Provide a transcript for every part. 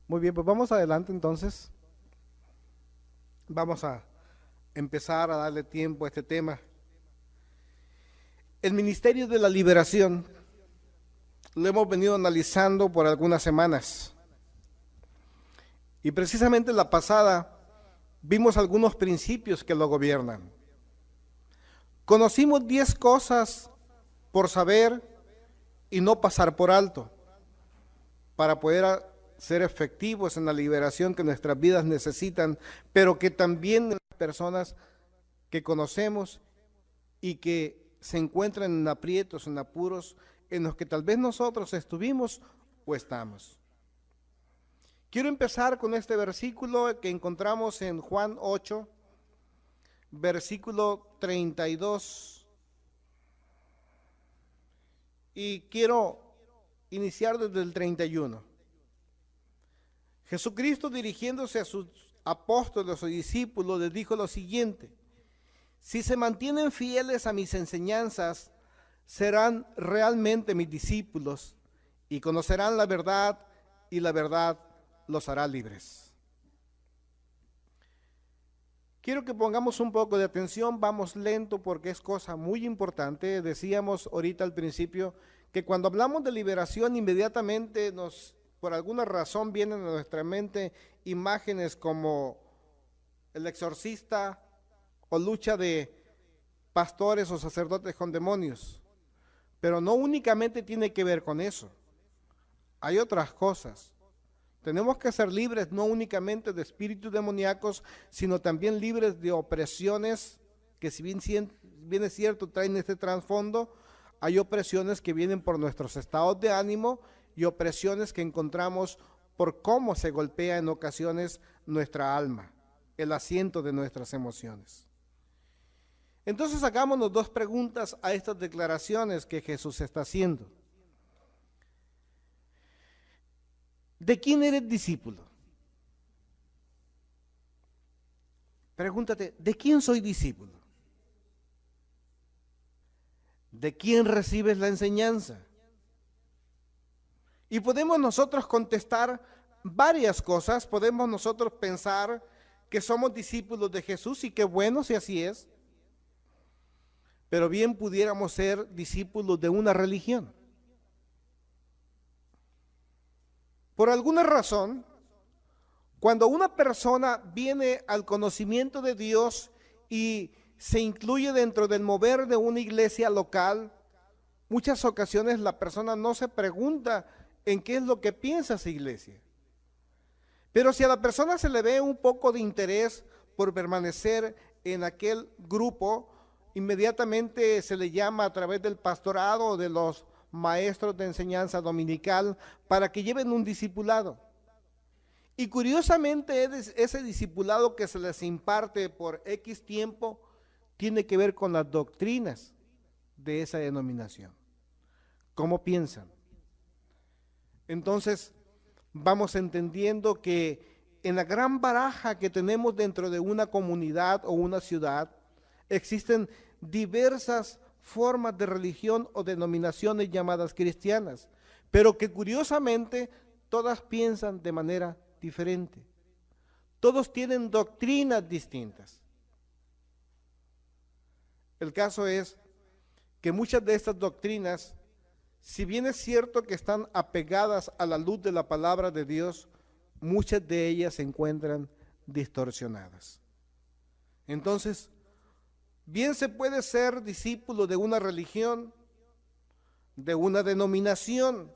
Muy bien, pues vamos adelante entonces. Vamos a empezar a darle tiempo a este tema. El Ministerio de la Liberación lo hemos venido analizando por algunas semanas. Y precisamente la pasada vimos algunos principios que lo gobiernan. Conocimos 10 cosas por saber y no pasar por alto para poder ser efectivos en la liberación que nuestras vidas necesitan, pero que también las personas que conocemos y que se encuentran en aprietos, en apuros, en los que tal vez nosotros estuvimos o estamos. Quiero empezar con este versículo que encontramos en Juan 8, versículo 32. Y quiero iniciar desde el 31. Jesucristo, dirigiéndose a sus apóstoles o discípulos, les dijo lo siguiente: si se mantienen fieles a mis enseñanzas, serán realmente mis discípulos y conocerán la verdad, y la verdad los hará libres. Quiero que pongamos un poco de atención, vamos lento porque es cosa muy importante. Decíamos ahorita al principio que cuando hablamos de liberación inmediatamente por alguna razón vienen a nuestra mente imágenes como el exorcista o lucha de pastores o sacerdotes con demonios. Pero no únicamente tiene que ver con eso. Hay otras cosas. Tenemos que ser libres no únicamente de espíritus demoníacos, sino también libres de opresiones que si bien es cierto traen este trasfondo, hay opresiones que vienen por nuestros estados de ánimo y opresiones que encontramos por cómo se golpea en ocasiones nuestra alma, el asiento de nuestras emociones. Entonces hagámonos dos preguntas a estas declaraciones que Jesús está haciendo. ¿De quién eres discípulo? Pregúntate, ¿de quién soy discípulo? ¿De quién recibes la enseñanza? Y podemos nosotros contestar varias cosas, podemos nosotros pensar que somos discípulos de Jesús y qué bueno si así es, pero bien pudiéramos ser discípulos de una religión. Por alguna razón, cuando una persona viene al conocimiento de Dios y se incluye dentro del mover de una iglesia local, muchas ocasiones la persona no se pregunta en qué es lo que piensa esa iglesia. Pero si a la persona se le ve un poco de interés por permanecer en aquel grupo, inmediatamente se le llama a través del pastorado o de los maestros de enseñanza dominical para que lleven un discipulado. Y curiosamente ese discipulado que se les imparte por X tiempo tiene que ver con las doctrinas de esa denominación. ¿Cómo piensan? Entonces vamos entendiendo que en la gran baraja que tenemos dentro de una comunidad o una ciudad existen diversas formas de religión o denominaciones llamadas cristianas, pero que curiosamente todas piensan de manera diferente. Todos tienen doctrinas distintas. El caso es que muchas de estas doctrinas, si bien es cierto que están apegadas a la luz de la palabra de Dios, muchas de ellas se encuentran distorsionadas. Entonces, bien se puede ser discípulo de una religión, de una denominación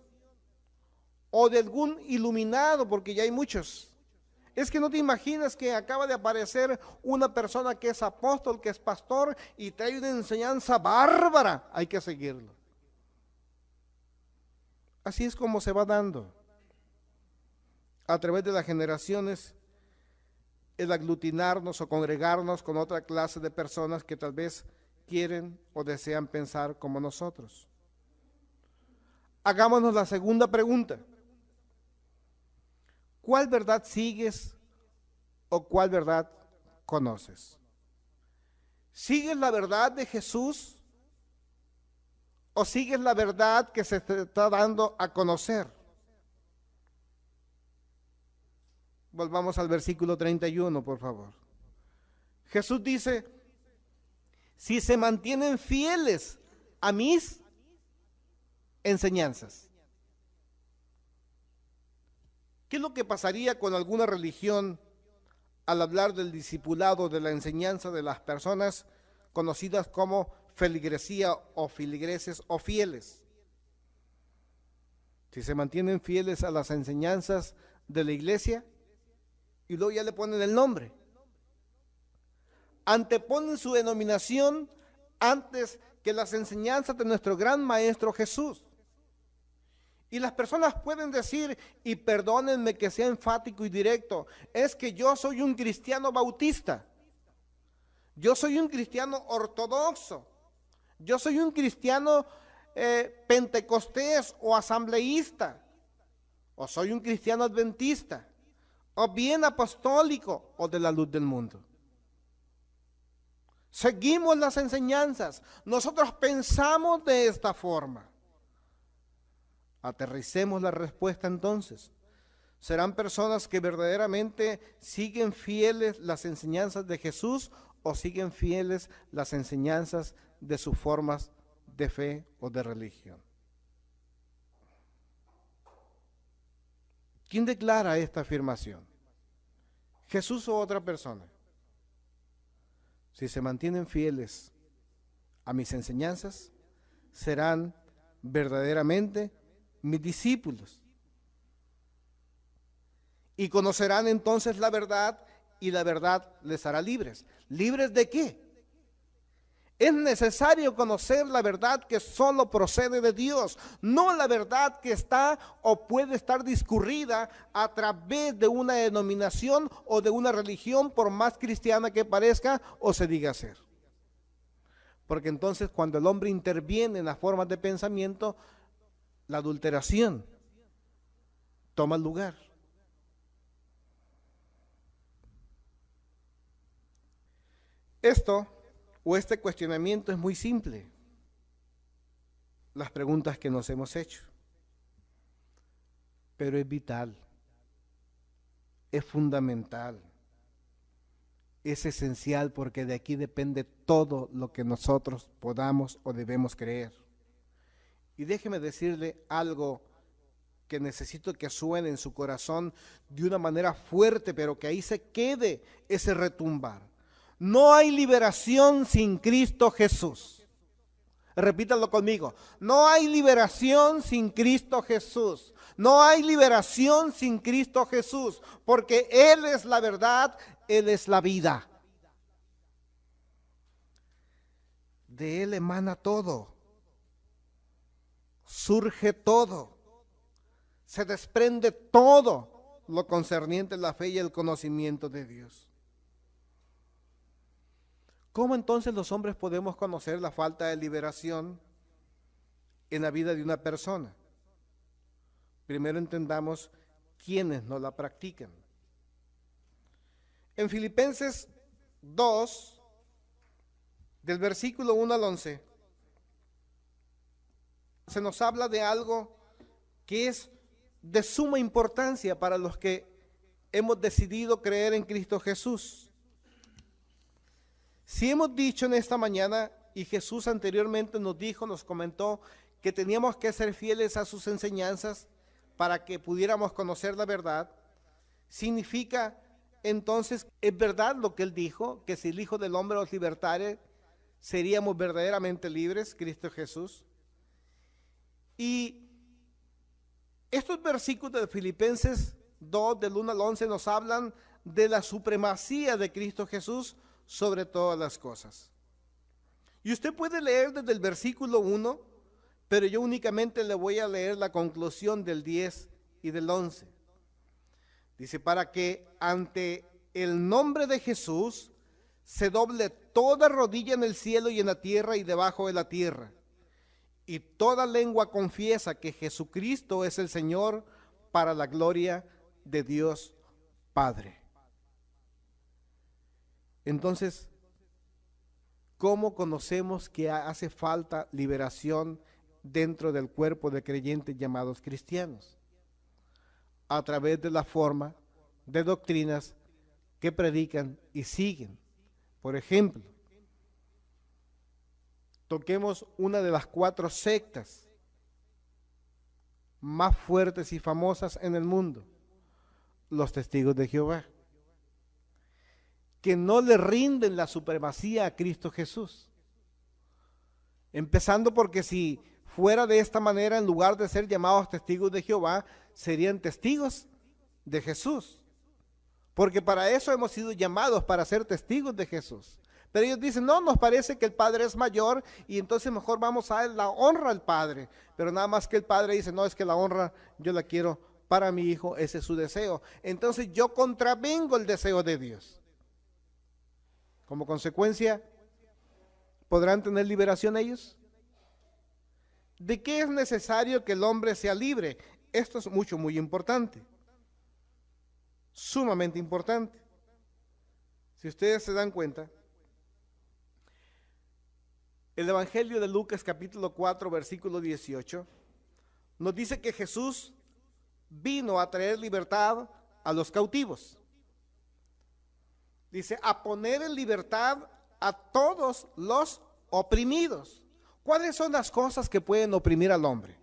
o de algún iluminado, porque ya hay muchos. Es que no te imaginas que acaba de aparecer una persona que es apóstol, que es pastor y trae una enseñanza bárbara, hay que seguirlo. Así es como se va dando a través de las generaciones el aglutinarnos o congregarnos con otra clase de personas que tal vez quieren o desean pensar como nosotros. Hagámonos la segunda pregunta. ¿Cuál verdad sigues o cuál verdad conoces? ¿Sigues la verdad de Jesús o sigues la verdad que se te está dando a conocer? Volvamos al versículo 31, por favor. Jesús dice, si se mantienen fieles a mis enseñanzas. ¿Qué es lo que pasaría con alguna religión al hablar del discipulado, de la enseñanza de las personas conocidas como feligresía o filigreses o fieles? Si se mantienen fieles a las enseñanzas de la iglesia y luego ya le ponen el nombre, anteponen su denominación antes que las enseñanzas de nuestro gran maestro Jesús. Y las personas pueden decir, y perdónenme que sea enfático y directo, es que yo soy un cristiano bautista, yo soy un cristiano ortodoxo, yo soy un cristiano pentecostés o asambleísta, o soy un cristiano adventista, o bien apostólico o de la luz del mundo. Seguimos las enseñanzas, nosotros pensamos de esta forma. Aterricemos la respuesta entonces. ¿Serán personas que verdaderamente siguen fieles las enseñanzas de Jesús o siguen fieles las enseñanzas de sus formas de fe o de religión? ¿Quién declara esta afirmación? ¿Jesús o otra persona? Si se mantienen fieles a mis enseñanzas, serán verdaderamente mis discípulos. Y conocerán entonces la verdad, y la verdad les hará libres. ¿Libres de qué? Es necesario conocer la verdad que solo procede de Dios, no la verdad que está o puede estar discurrida a través de una denominación o de una religión, por más cristiana que parezca o se diga ser. Porque entonces cuando el hombre interviene en las formas de pensamiento, la adulteración toma lugar. Este cuestionamiento es muy simple. Las preguntas que nos hemos hecho. Pero es vital, es fundamental, es esencial, porque de aquí depende todo lo que nosotros podamos o debemos creer. Y déjeme decirle algo que necesito que suene en su corazón de una manera fuerte, pero que ahí se quede ese retumbar. No hay liberación sin Cristo Jesús. Repítalo conmigo. No hay liberación sin Cristo Jesús. No hay liberación sin Cristo Jesús, porque Él es la verdad, Él es la vida. De Él emana todo. Surge todo. Se desprende todo lo concerniente a la fe y el conocimiento de Dios. ¿Cómo entonces los hombres podemos conocer la falta de liberación en la vida de una persona? Primero entendamos quiénes no la practican. En Filipenses 2, del versículo 1 al 11, se nos habla de algo que es de suma importancia para los que hemos decidido creer en Cristo Jesús. Si hemos dicho en esta mañana, y Jesús anteriormente nos dijo, nos comentó, que teníamos que ser fieles a sus enseñanzas para que pudiéramos conocer la verdad, significa entonces, es verdad lo que Él dijo, que si el Hijo del Hombre nos libertare, seríamos verdaderamente libres, Cristo Jesús. Y estos versículos de Filipenses 2, del 1 al 11, nos hablan de la supremacía de Cristo Jesús sobre todas las cosas. Y usted puede leer desde el versículo 1, pero yo únicamente le voy a leer la conclusión del 10 y del 11. Dice, para que ante el nombre de Jesús se doble toda rodilla en el cielo y en la tierra y debajo de la tierra, y toda lengua confiesa que Jesucristo es el Señor, para la gloria de Dios Padre. Entonces, ¿cómo conocemos que hace falta liberación dentro del cuerpo de creyentes llamados cristianos? A través de la forma de doctrinas que predican y siguen. Por ejemplo, toquemos una de las 4 sectas más fuertes y famosas en el mundo, los Testigos de Jehová, que no le rinden la supremacía a Cristo Jesús. Empezando porque si fuera de esta manera, en lugar de ser llamados testigos de Jehová, serían testigos de Jesús. Porque para eso hemos sido llamados, para ser testigos de Jesús. Pero ellos dicen, no, nos parece que el Padre es mayor y entonces mejor vamos a dar la honra al Padre. Pero nada más que el Padre dice, no, es que la honra yo la quiero para mi hijo, ese es su deseo. Entonces yo contravengo el deseo de Dios. Como consecuencia, ¿podrán tener liberación ellos? ¿De qué es necesario que el hombre sea libre? Esto es muy importante. Sumamente importante. Si ustedes se dan cuenta, el Evangelio de Lucas capítulo 4 versículo 18 nos dice que Jesús vino a traer libertad a los cautivos. Dice, a poner en libertad a todos los oprimidos. ¿Cuáles son las cosas que pueden oprimir al hombre?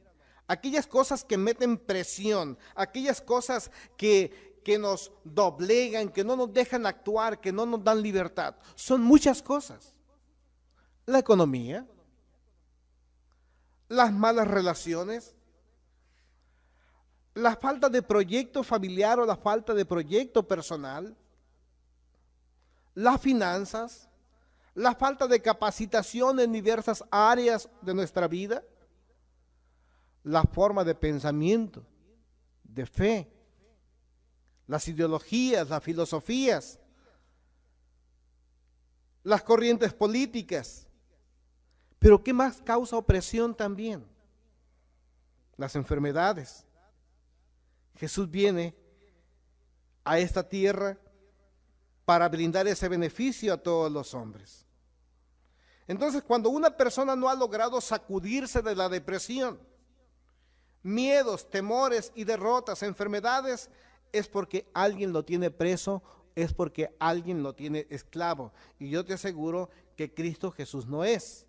Aquellas cosas que meten presión, aquellas cosas que nos doblegan, que no nos dejan actuar, que no nos dan libertad. Son muchas cosas. La economía, las malas relaciones, la falta de proyecto familiar o la falta de proyecto personal, las finanzas, la falta de capacitación en diversas áreas de nuestra vida, la forma de pensamiento, de fe, las ideologías, las filosofías, las corrientes políticas. Pero ¿qué más causa opresión también? Las enfermedades. Jesús viene a esta tierra para brindar ese beneficio a todos los hombres. Entonces, cuando una persona no ha logrado sacudirse de la depresión, miedos, temores y derrotas, enfermedades, es porque alguien lo tiene preso, es porque alguien lo tiene esclavo. Y yo te aseguro que Cristo Jesús no es.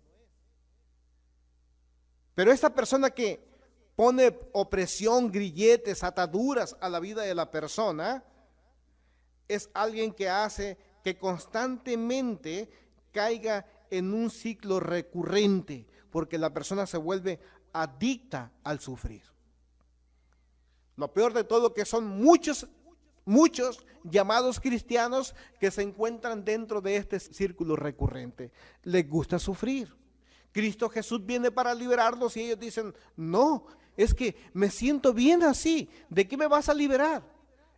Pero esta persona que pone opresión, grilletes, ataduras a la vida de la persona, es alguien que hace que constantemente caiga en un ciclo recurrente, porque la persona se vuelve adicta al sufrir. Lo peor de todo que son muchos llamados cristianos que se encuentran dentro de este círculo recurrente. Les gusta sufrir. Cristo Jesús viene para liberarlos y ellos dicen, no, es que me siento bien así. ¿De qué me vas a liberar?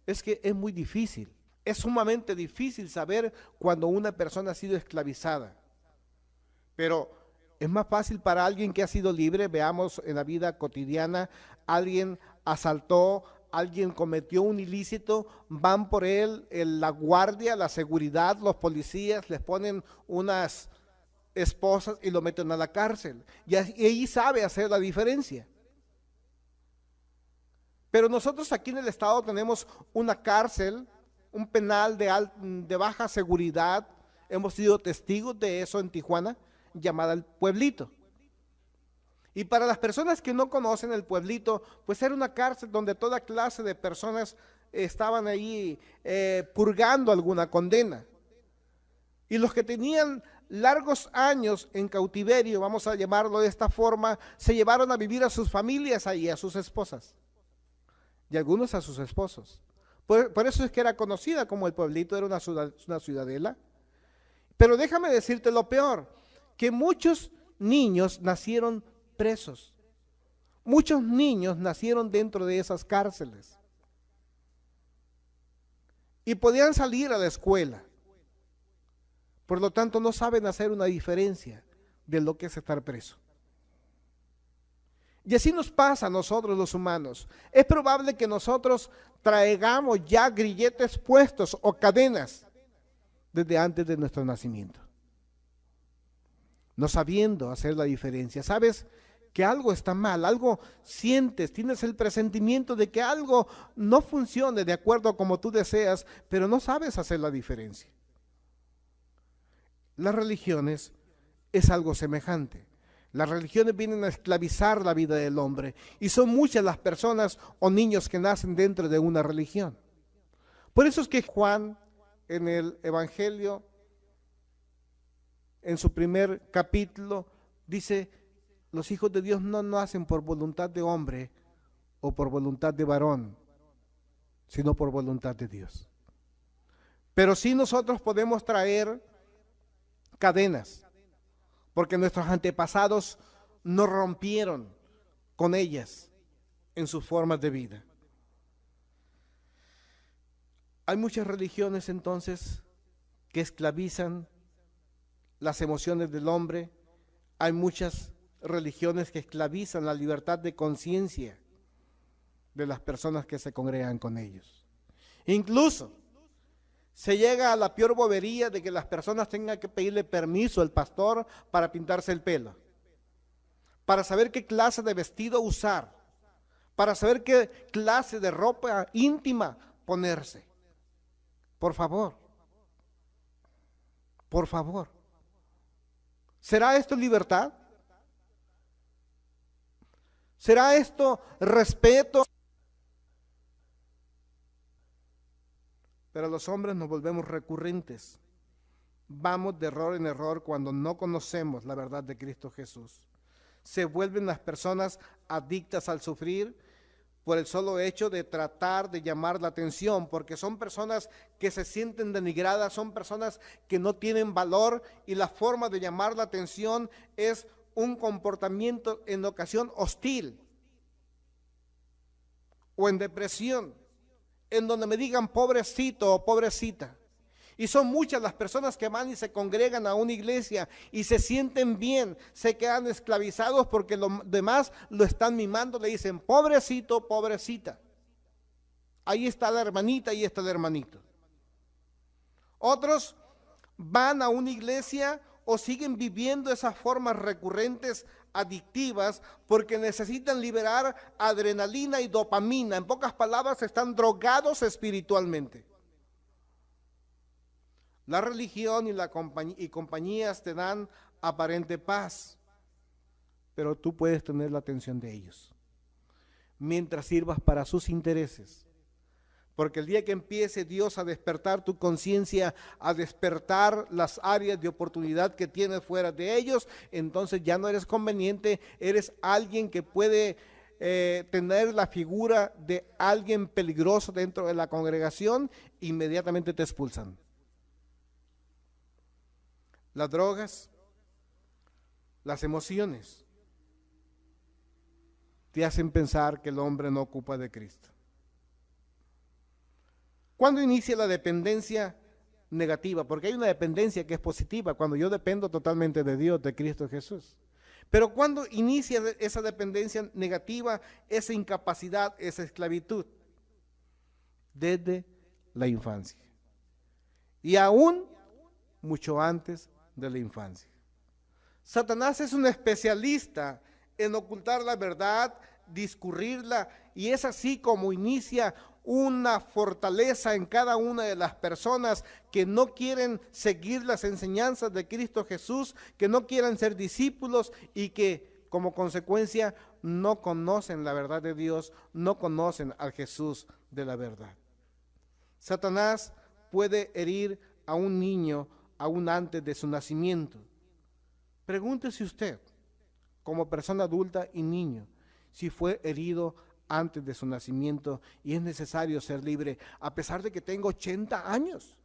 Es que es muy difícil. Es sumamente difícil saber cuando una persona ha sido esclavizada. Pero es más fácil para alguien que ha sido libre. Veamos en la vida cotidiana, alguien asaltó, alguien cometió un ilícito, van por él, la guardia, la seguridad, los policías, les ponen unas esposas y lo meten a la cárcel. Y ahí sabe hacer la diferencia. Pero nosotros aquí en el estado tenemos una cárcel, un penal de baja seguridad. Hemos sido testigos de eso en Tijuana, llamada El Pueblito. Y para las personas que no conocen El Pueblito, pues era una cárcel donde toda clase de personas estaban ahí purgando alguna condena. Y los que tenían largos años en cautiverio, vamos a llamarlo de esta forma, se llevaron a vivir a sus familias ahí, a sus esposas. Y algunos a sus esposos. Por eso es que era conocida como El Pueblito, era una ciudadela. Pero déjame decirte lo peor, que muchos niños nacieron presos. Muchos niños nacieron dentro de esas cárceles. Y podían salir a la escuela. Por lo tanto, no saben hacer una diferencia de lo que es estar preso. Y así nos pasa a nosotros los humanos. Es probable que nosotros traigamos ya grilletes puestos o cadenas desde antes de nuestro nacimiento, no sabiendo hacer la diferencia. ¿Sabes que algo está mal, algo sientes, tienes el presentimiento de que algo no funcione de acuerdo a como tú deseas, pero no sabes hacer la diferencia. Las religiones es algo semejante. Las religiones vienen a esclavizar la vida del hombre y son muchas las personas o niños que nacen dentro de una religión. Por eso es que Juan en el Evangelio, en su primer capítulo, dice: los hijos de Dios no nacen por voluntad de hombre o por voluntad de varón, sino por voluntad de Dios. Pero sí nosotros podemos traer cadenas, porque nuestros antepasados no rompieron con ellas en sus formas de vida. Hay muchas religiones entonces que esclavizan las emociones del hombre. Hay muchas religiones que esclavizan la libertad de conciencia de las personas que se congregan con ellos. Incluso se llega a la peor bobería de que las personas tengan que pedirle permiso al pastor para pintarse el pelo, para saber qué clase de vestido usar, para saber qué clase de ropa íntima ponerse. Por favor, por favor. ¿Será esto libertad? ¿Será esto respeto? Pero los hombres nos volvemos recurrentes. Vamos de error en error cuando no conocemos la verdad de Cristo Jesús. Se vuelven las personas adictas al sufrir por el solo hecho de tratar de llamar la atención, porque son personas que se sienten denigradas, son personas que no tienen valor, y la forma de llamar la atención es un comportamiento en ocasión hostil o en depresión, en donde me digan pobrecito o pobrecita. Y son muchas las personas que van y se congregan a una iglesia y se sienten bien, se quedan esclavizados porque los demás lo están mimando, le dicen pobrecito, pobrecita. Ahí está la hermanita, ahí está el hermanito. Otros van a una iglesia o siguen viviendo esas formas recurrentes adictivas porque necesitan liberar adrenalina y dopamina. En pocas palabras, están drogados espiritualmente. La religión y compañías te dan aparente paz, pero tú puedes tener la atención de ellos mientras sirvas para sus intereses. Porque el día que empiece Dios a despertar tu conciencia, a despertar las áreas de oportunidad que tienes fuera de ellos, entonces ya no eres conveniente, eres alguien que puede tener la figura de alguien peligroso dentro de la congregación, inmediatamente te expulsan. Las drogas, las emociones, te hacen pensar que el hombre no ocupa de Cristo. ¿Cuándo inicia la dependencia negativa? Porque hay una dependencia que es positiva, cuando yo dependo totalmente de Dios, de Cristo Jesús. Pero ¿cuándo inicia esa dependencia negativa, esa incapacidad, esa esclavitud? Desde la infancia. Y aún mucho antes de la infancia. Satanás es un especialista en ocultar la verdad, discurrirla, y es así como inicia una fortaleza en cada una de las personas que no quieren seguir las enseñanzas de Cristo Jesús, que no quieran ser discípulos y que como consecuencia no conocen la verdad de Dios, no conocen al Jesús de la verdad. Satanás puede herir a un niño aún antes de su nacimiento. Pregúntese usted, como persona adulta y niño, si fue herido antes de su nacimiento y es necesario ser libre, a pesar de que tenga 80 años,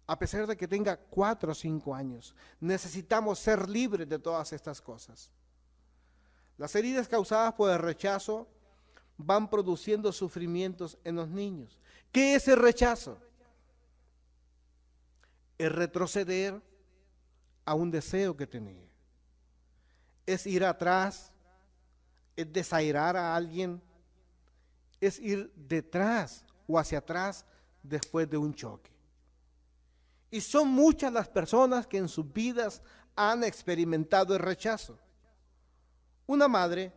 a pesar de que tenga 4 o 5 años. Necesitamos ser libres de todas estas cosas. Las heridas causadas por el rechazo van produciendo sufrimientos en los niños. ¿Qué es el rechazo? Es retroceder a un deseo que tenía. Es ir atrás, es desairar a alguien, es ir detrás o hacia atrás después de un choque. Y son muchas las personas que en sus vidas han experimentado el rechazo. Una madre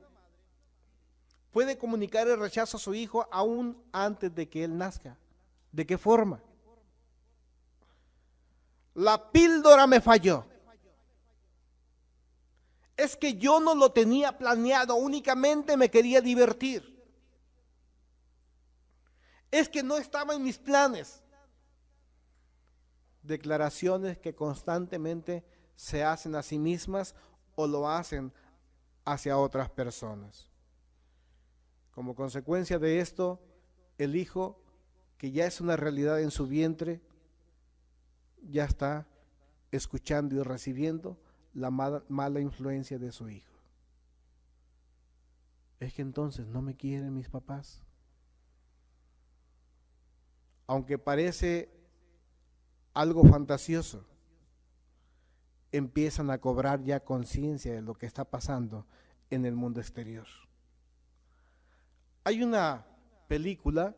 puede comunicar el rechazo a su hijo aún antes de que él nazca. ¿De qué forma? La píldora me falló. Es que yo no lo tenía planeado, únicamente me quería divertir. Es que no estaba en mis planes. Declaraciones que constantemente se hacen a sí mismas o lo hacen hacia otras personas. Como consecuencia de esto, el hijo, que ya es una realidad en su vientre, ya está escuchando y recibiendo la mala influencia de su hijo. Es que entonces no me quieren mis papás. Aunque parece algo fantasioso, empiezan a cobrar ya conciencia de lo que está pasando en el mundo exterior. Hay una película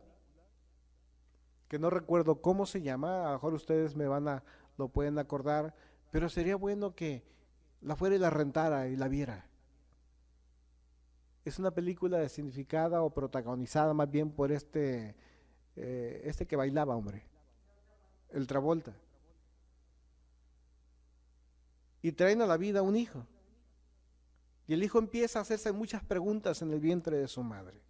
que no recuerdo cómo se llama, a lo mejor ustedes lo pueden acordar, pero sería bueno que la fuera y la rentara y la viera. Es una película significada o protagonizada más bien por este que bailaba, hombre, el Travolta. Y traen a la vida a un hijo. Y el hijo empieza a hacerse muchas preguntas en el vientre de su madre.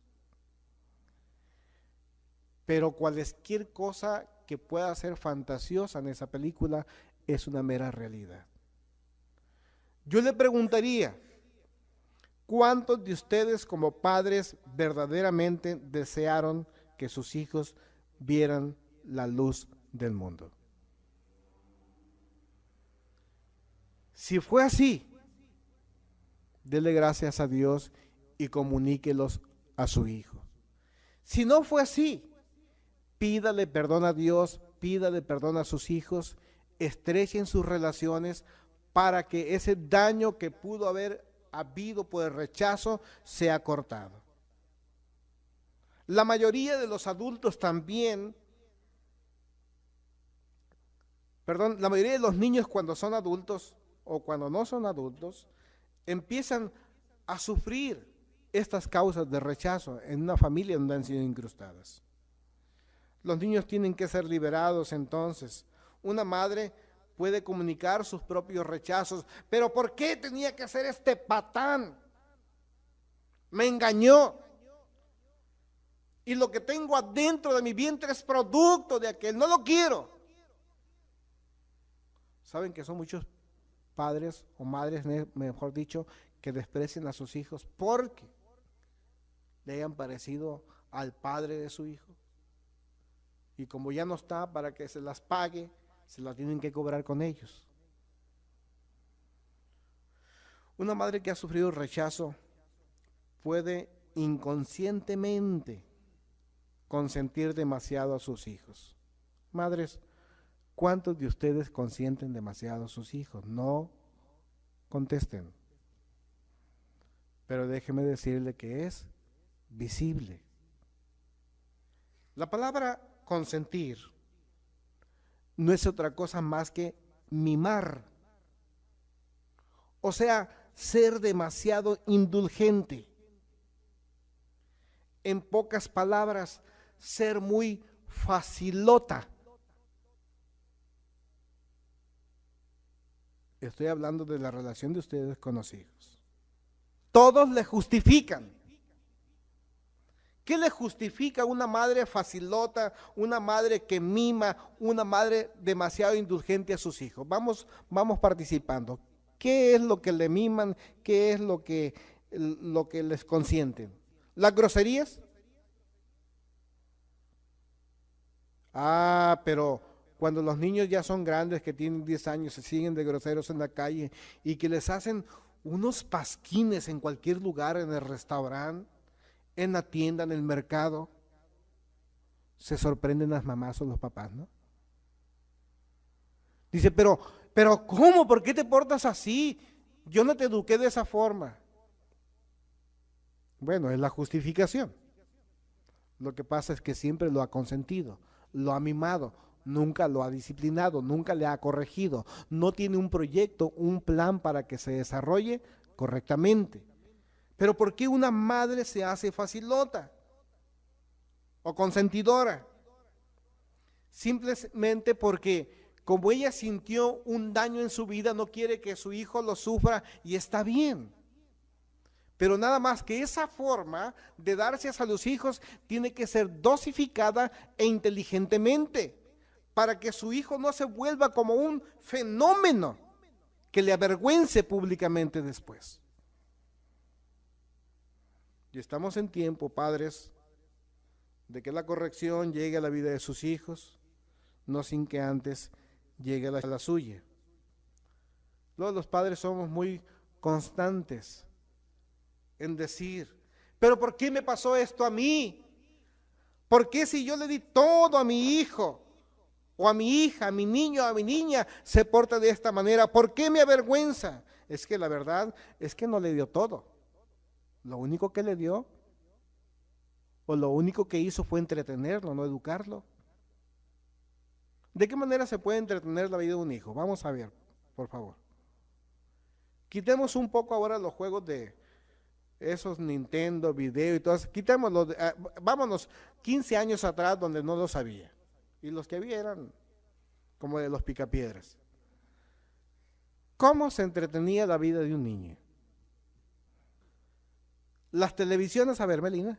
Pero cualquier cosa que pueda ser fantasiosa en esa película es una mera realidad. Yo le preguntaría, ¿cuántos de ustedes como padres verdaderamente desearon que sus hijos vieran la luz del mundo? Si fue así, dele gracias a Dios y comuníquelos a su hijo. Si no fue así, pídale perdón a Dios, pídale perdón a sus hijos, estrechen sus relaciones para que ese daño que pudo haber habido por el rechazo sea cortado. La mayoría de los adultos también, la mayoría de los niños cuando son adultos o cuando no son adultos, empiezan a sufrir estas causas de rechazo en una familia donde han sido incrustadas. Los niños tienen que ser liberados entonces. Una madre puede comunicar sus propios rechazos, pero ¿por qué tenía que ser este patán? Me engañó. Y lo que tengo adentro de mi vientre es producto de aquel, no lo quiero. ¿Saben que son muchos padres o madres, mejor dicho, que desprecian a sus hijos porque le hayan parecido al padre de su hijo? Y como ya no está para que se las pague, se las tienen que cobrar con ellos. Una madre que ha sufrido rechazo puede inconscientemente consentir demasiado a sus hijos. Madres, ¿cuántos de ustedes consienten demasiado a sus hijos? No contesten. Pero déjeme decirle que es visible. La palabra consentir no es otra cosa más que mimar. O sea, ser demasiado indulgente. En pocas palabras, ser muy facilota. Estoy hablando de la relación de ustedes con los hijos. Todos le justifican. ¿Qué le justifica una madre facilota, una madre que mima, una madre demasiado indulgente a sus hijos? Vamos participando. ¿Qué es lo que le miman? ¿Qué es lo que les consienten? ¿Las groserías? Pero cuando los niños ya son grandes, que tienen 10 años, se siguen de groseros en la calle y que les hacen unos pasquines en cualquier lugar, en el restaurante, en la tienda, en el mercado, se sorprenden las mamás o los papás, ¿no? Dice, pero ¿cómo? ¿Por qué te portas así? Yo no te eduqué de esa forma. Bueno, es la justificación. Lo que pasa es que siempre lo ha consentido, lo ha mimado, nunca lo ha disciplinado, nunca le ha corregido, no tiene un proyecto, un plan para que se desarrolle correctamente. Pero ¿por qué una madre se hace facilota o consentidora? Simplemente porque como ella sintió un daño en su vida, no quiere que su hijo lo sufra y está bien. Pero nada más que esa forma de darse a los hijos tiene que ser dosificada e inteligentemente para que su hijo no se vuelva como un fenómeno que le avergüence públicamente después. Y estamos en tiempo, padres, de que la corrección llegue a la vida de sus hijos, no sin que antes llegue a la suya. Luego los padres somos muy constantes en decir, pero ¿por qué me pasó esto a mí? ¿Por qué si yo le di todo a mi hijo, o a mi hija, a mi niño, a mi niña, se porta de esta manera? ¿Por qué me avergüenza? Es que la verdad es que no le dio todo. Lo único que le dio, o lo único que hizo fue entretenerlo, no educarlo. ¿De qué manera se puede entretener la vida de un hijo? Vamos a ver, por favor. Quitemos un poco ahora los juegos de esos Nintendo, video y todo eso. Quitémoslo, vámonos 15 años atrás donde no lo sabía. Y los que había eran como de los picapiedras. ¿Cómo se entretenía la vida de un niño? Las televisiones, a ver, Melina,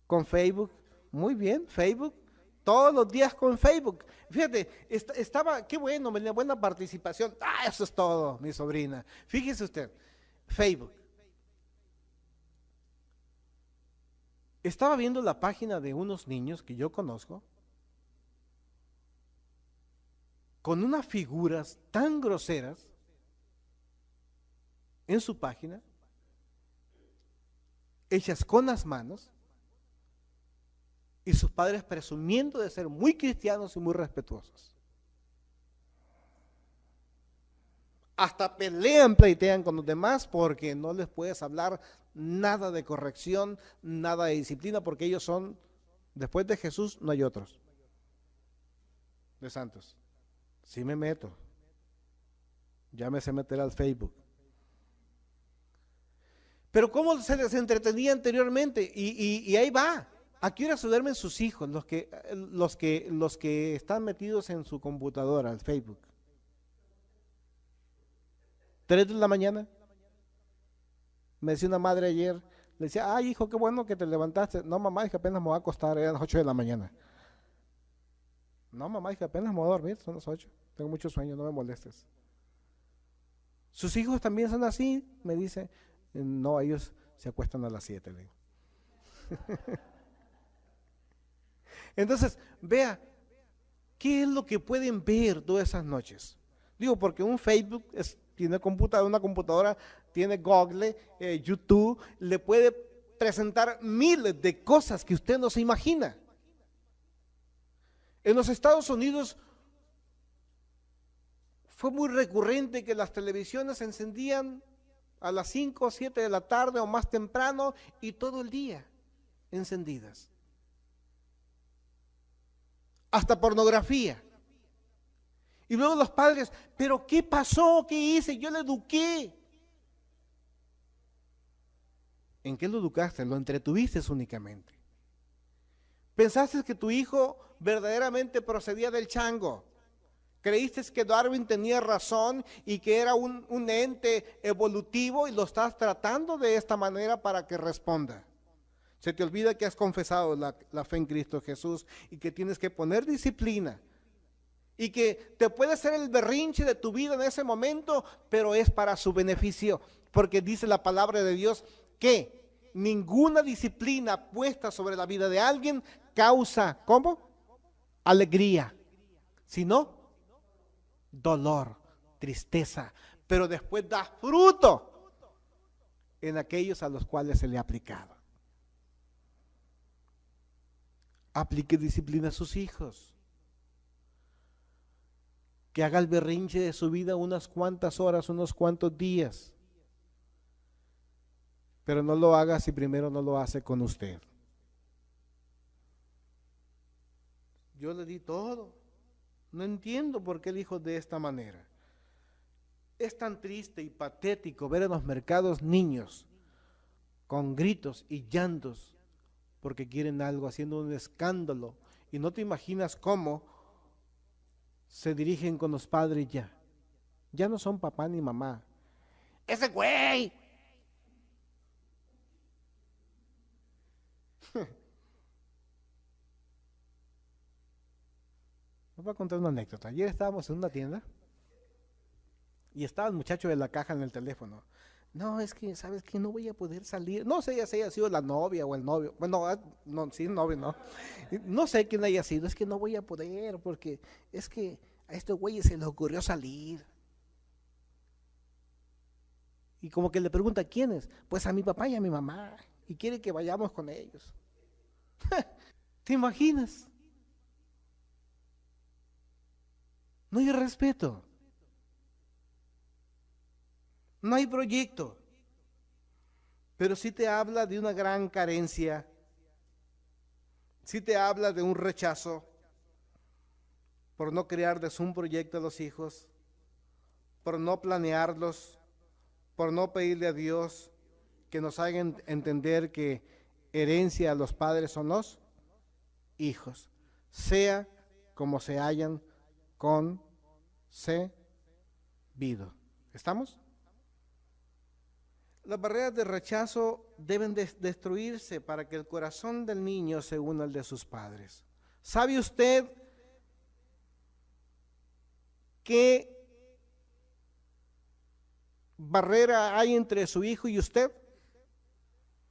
con Facebook, muy bien, Facebook, todos los días con Facebook. Fíjate, estaba, qué bueno, Melina, buena participación. Ah, eso es todo, mi sobrina. Fíjese usted, Facebook. Estaba viendo la página de unos niños que yo conozco, con unas figuras tan groseras en su página, hechas con las manos, y sus padres presumiendo de ser muy cristianos y muy respetuosos. Hasta pleitean con los demás porque no les puedes hablar nada de corrección, nada de disciplina, porque ellos son, después de Jesús no hay otros de santos. Sí me meto, ya me sé meter al Facebook. Pero ¿cómo se les entretenía anteriormente? Y ahí va. ¿A qué hora se duermen sus hijos, los que están metidos en su computadora, al Facebook? 3 de la mañana. Me decía una madre ayer, le decía, ay hijo, qué bueno que te levantaste. No mamá, es que apenas me voy a acostar, eran las 8 de la mañana. No mamá, es que apenas me voy a dormir, son las 8. Tengo mucho sueño, no me molestes. Sus hijos también son así, me dice. No, ellos se acuestan a las 7, le digo. Entonces, vea, ¿qué es lo que pueden ver todas esas noches? Digo, porque un Facebook tiene una computadora, tiene Google, YouTube, le puede presentar miles de cosas que usted no se imagina. En los Estados Unidos fue muy recurrente que las televisiones se encendían a las 5 o 7 de la tarde o más temprano y todo el día encendidas. Hasta pornografía. Y luego los padres, ¿pero qué pasó? ¿Qué hice? Yo le eduqué. ¿En qué lo educaste? Lo entretuviste únicamente. ¿Pensaste que tu hijo verdaderamente procedía del chango? ¿Creíste que Darwin tenía razón y que era un ente evolutivo y lo estás tratando de esta manera para que responda? Se te olvida que has confesado la fe en Cristo Jesús y que tienes que poner disciplina y que te puede ser el berrinche de tu vida en ese momento, pero es para su beneficio, porque dice la palabra de Dios que ninguna disciplina puesta sobre la vida de alguien causa, ¿cómo? Alegría, sino dolor, tristeza, pero después da fruto en aquellos a los cuales se le ha aplicado. Aplique disciplina a sus hijos. Que haga el berrinche de su vida unas cuantas horas, unos cuantos días. Pero no lo haga si primero no lo hace con usted. Yo le di todo. No entiendo por qué dijo de esta manera. Es tan triste y patético ver en los mercados niños con gritos y llantos, porque quieren algo, haciendo un escándalo. Y no te imaginas cómo se dirigen con los padres ya. Ya no son papá ni mamá. ¡Ese güey! Les voy a contar una anécdota. Ayer estábamos en una tienda y estaba el muchacho de la caja en el teléfono. No, es que, ¿sabes qué? No voy a poder salir. No sé si haya sido la novia o el novio. Bueno, no, sí, novio, no. No sé quién haya sido. Es que no voy a poder porque es que a estos güeyes se les ocurrió salir. Y como que le pregunta, ¿quiénes? Pues a mi papá y a mi mamá. Y quiere que vayamos con ellos. ¿Te imaginas? No hay respeto. No hay proyecto. Pero sí te habla de una gran carencia. Sí te habla de un rechazo por no crearles un proyecto a los hijos, por no planearlos, por no pedirle a Dios que nos haga entender que herencia a los padres son los hijos, sea como se hayan concebido. ¿Estamos? Las barreras de rechazo deben destruirse para que el corazón del niño se una al de sus padres. ¿Sabe usted qué barrera hay entre su hijo y usted?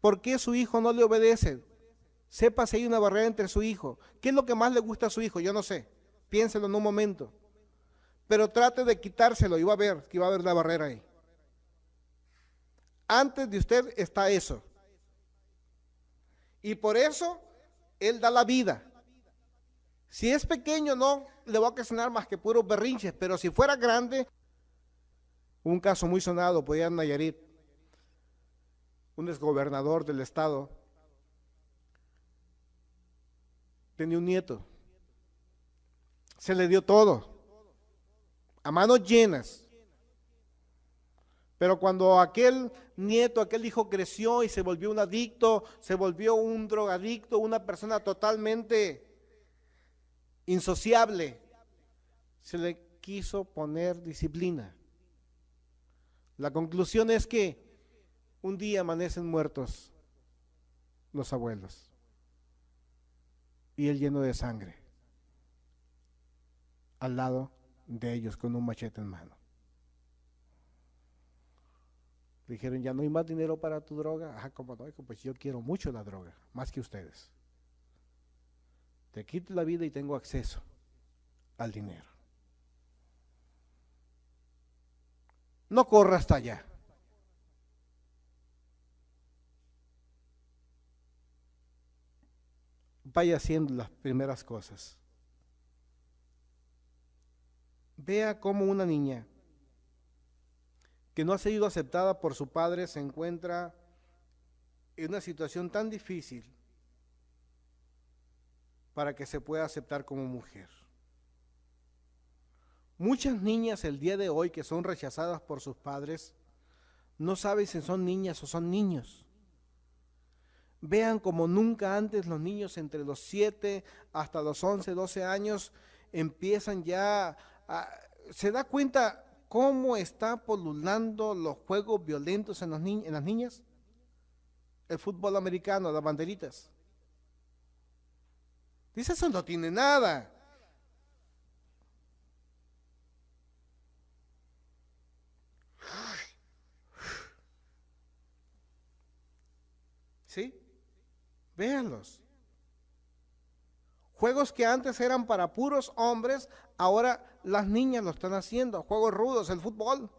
¿Por qué su hijo no le obedece? Sepa si hay una barrera entre su hijo. ¿Qué es lo que más le gusta a su hijo? Yo no sé. Piénselo en un momento. Pero trate de quitárselo y va a ver que va a haber la barrera ahí. Antes de usted está eso. Y por eso Él da la vida. Si es pequeño no le va a ocasionar más que puros berrinches, pero si fuera grande, un caso muy sonado, podía en Nayarit, un exgobernador del estado, tenía un nieto, se le dio todo, a manos llenas, pero cuando aquel nieto, aquel hijo creció y se volvió un adicto, se volvió un drogadicto, una persona totalmente insociable, se le quiso poner disciplina. La conclusión es que un día amanecen muertos los abuelos y él lleno de sangre al lado de ellos con un machete en mano. Le dijeron, ya no hay más dinero para tu droga. Ajá, como no, pues yo quiero mucho la droga, más que ustedes. Te quito la vida y tengo acceso al dinero. No corra hasta allá. Vaya haciendo las primeras cosas. Vea cómo una niña que no ha sido aceptada por su padre se encuentra en una situación tan difícil para que se pueda aceptar como mujer. Muchas niñas el día de hoy que son rechazadas por sus padres no saben si son niñas o son niños. Vean como nunca antes los niños entre los 7 hasta los 11, 12 años empiezan ya se da cuenta cómo está polulando los juegos violentos en las niñas. El fútbol americano, las banderitas. Dice, eso no tiene nada. ¿Sí? Véanlos. Juegos que antes eran para puros hombres, ahora las niñas lo están haciendo. Juegos rudos, el fútbol.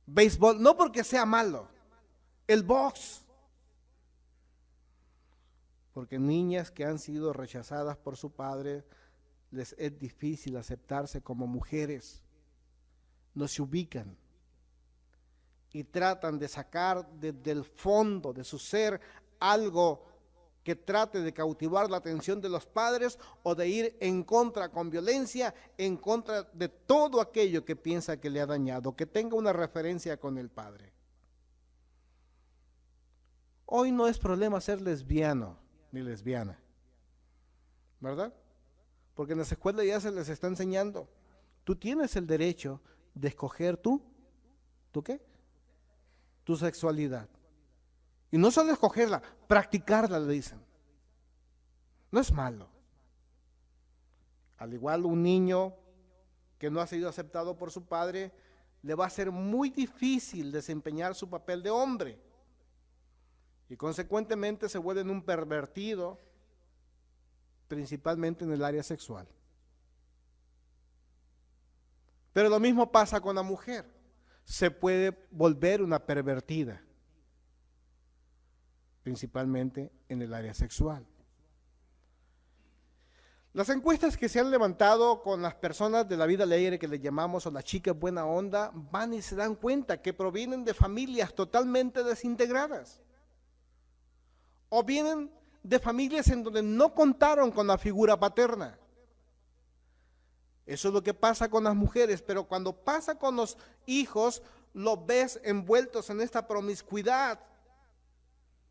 Béisbol, no porque sea malo. El box. Porque niñas que han sido rechazadas por su padre, les es difícil aceptarse como mujeres. No se ubican. Y tratan de sacar desde el fondo de su ser algo que trate de cautivar la atención de los padres o de ir en contra con violencia, en contra de todo aquello que piensa que le ha dañado, que tenga una referencia con el padre. Hoy no es problema ser lesbiano ni lesbiana, ¿verdad? Porque en las escuelas ya se les está enseñando. Tú tienes el derecho de escoger ¿tú qué? Tu sexualidad. Y no solo escogerla, practicarla, le dicen. No es malo. Al igual un niño que no ha sido aceptado por su padre, le va a ser muy difícil desempeñar su papel de hombre. Y consecuentemente se vuelve un pervertido, principalmente en el área sexual. Pero lo mismo pasa con la mujer. Se puede volver una pervertida, principalmente en el área sexual. Las encuestas que se han levantado con las personas de la vida alegre, que le llamamos, o las chicas buena onda, van y se dan cuenta que provienen de familias totalmente desintegradas. O vienen de familias en donde no contaron con la figura paterna. Eso es lo que pasa con las mujeres, pero cuando pasa con los hijos, los ves envueltos en esta promiscuidad,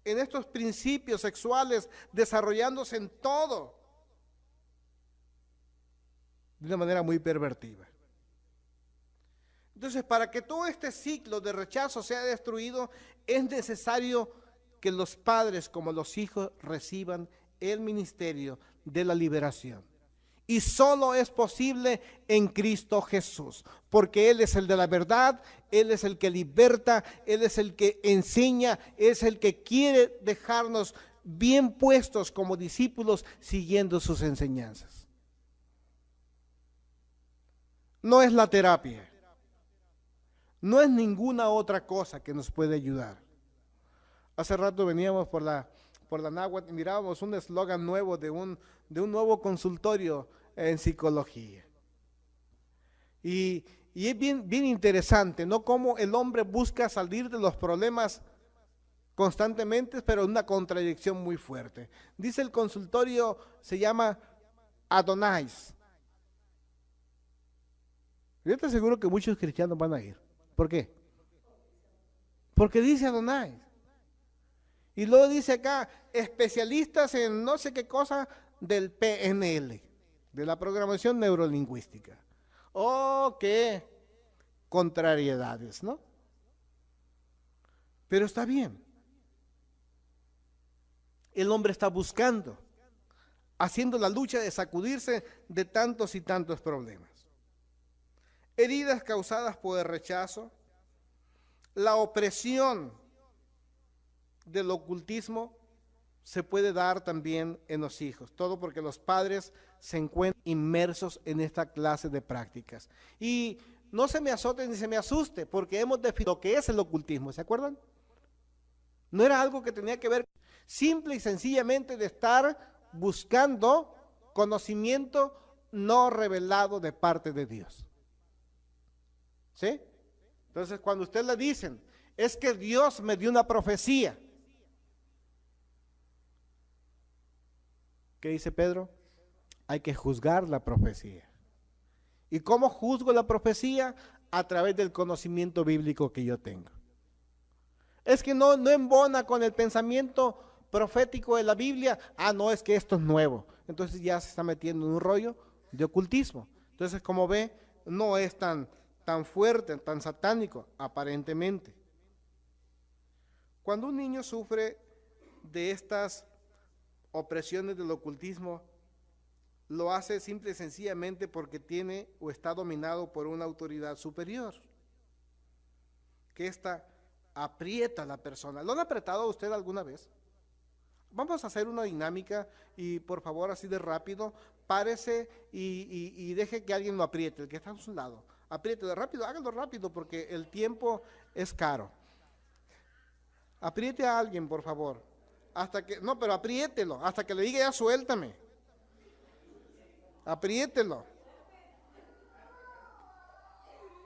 en estos principios sexuales, desarrollándose en todo, de una manera muy pervertida. Entonces, para que todo este ciclo de rechazo sea destruido, es necesario que los padres como los hijos reciban el ministerio de la liberación. Y solo es posible en Cristo Jesús, porque Él es el de la verdad, Él es el que liberta, Él es el que enseña, es el que quiere dejarnos bien puestos como discípulos siguiendo sus enseñanzas. No es la terapia, no es ninguna otra cosa que nos puede ayudar. Hace rato veníamos por la Náhuatl y mirábamos un eslogan nuevo de un nuevo consultorio en psicología. Y es bien interesante, ¿no? Cómo el hombre busca salir de los problemas constantemente, pero una contradicción muy fuerte. Dice el consultorio, se llama Adonais. Yo te aseguro que muchos cristianos van a ir. ¿Por qué? Porque dice Adonai. Y luego dice acá, especialistas en no sé qué cosa del PNL, de la programación neurolingüística. Oh, qué contrariedades, ¿no? Pero está bien. El hombre está buscando, haciendo la lucha de sacudirse de tantos y tantos problemas. Heridas causadas por el rechazo, la opresión del ocultismo se puede dar también en los hijos, todo porque los padres se encuentran inmersos en esta clase de prácticas. Y no se me azote ni se me asuste, porque hemos definido lo que es el ocultismo, ¿se acuerdan? No era algo que tenía que ver simple y sencillamente de estar buscando conocimiento no revelado de parte de Dios. ¿Sí? Entonces, cuando usted le dicen, es que Dios me dio una profecía, ¿qué dice Pedro? Hay que juzgar la profecía. ¿Y cómo juzgo la profecía? A través del conocimiento bíblico que yo tengo. Es que no embona con el pensamiento profético de la Biblia. Ah, no, es que esto es nuevo. Entonces ya se está metiendo en un rollo de ocultismo. Entonces, como ve, no es tan fuerte, tan satánico, aparentemente. Cuando un niño sufre de estas opresiones del ocultismo, lo hace simple y sencillamente porque tiene o está dominado por una autoridad superior, que ésta aprieta a la persona. ¿Lo han apretado a usted alguna vez? Vamos a hacer una dinámica y por favor, así de rápido, párese y deje que alguien lo apriete, el que está a su lado. Apriete rápido, hágalo rápido porque el tiempo es caro. Apriete a alguien, por favor. Pero apriételo, hasta que le diga ya suéltame. Apriételo.